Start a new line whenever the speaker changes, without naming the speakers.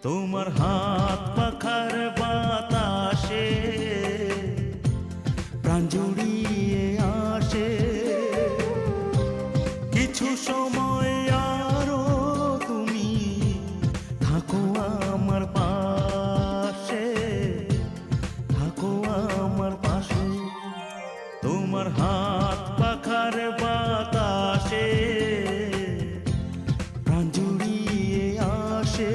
তোমার হাত পাখার বাতাসে প্রাণ জুড়িয়ে আসে। কিছু সময় আরো তুমি থাকো আমার পাশে, থাকো আমার পাশে। তোমার হাত পাখার বাতাসে প্রাণ জুড়িয়ে আসে।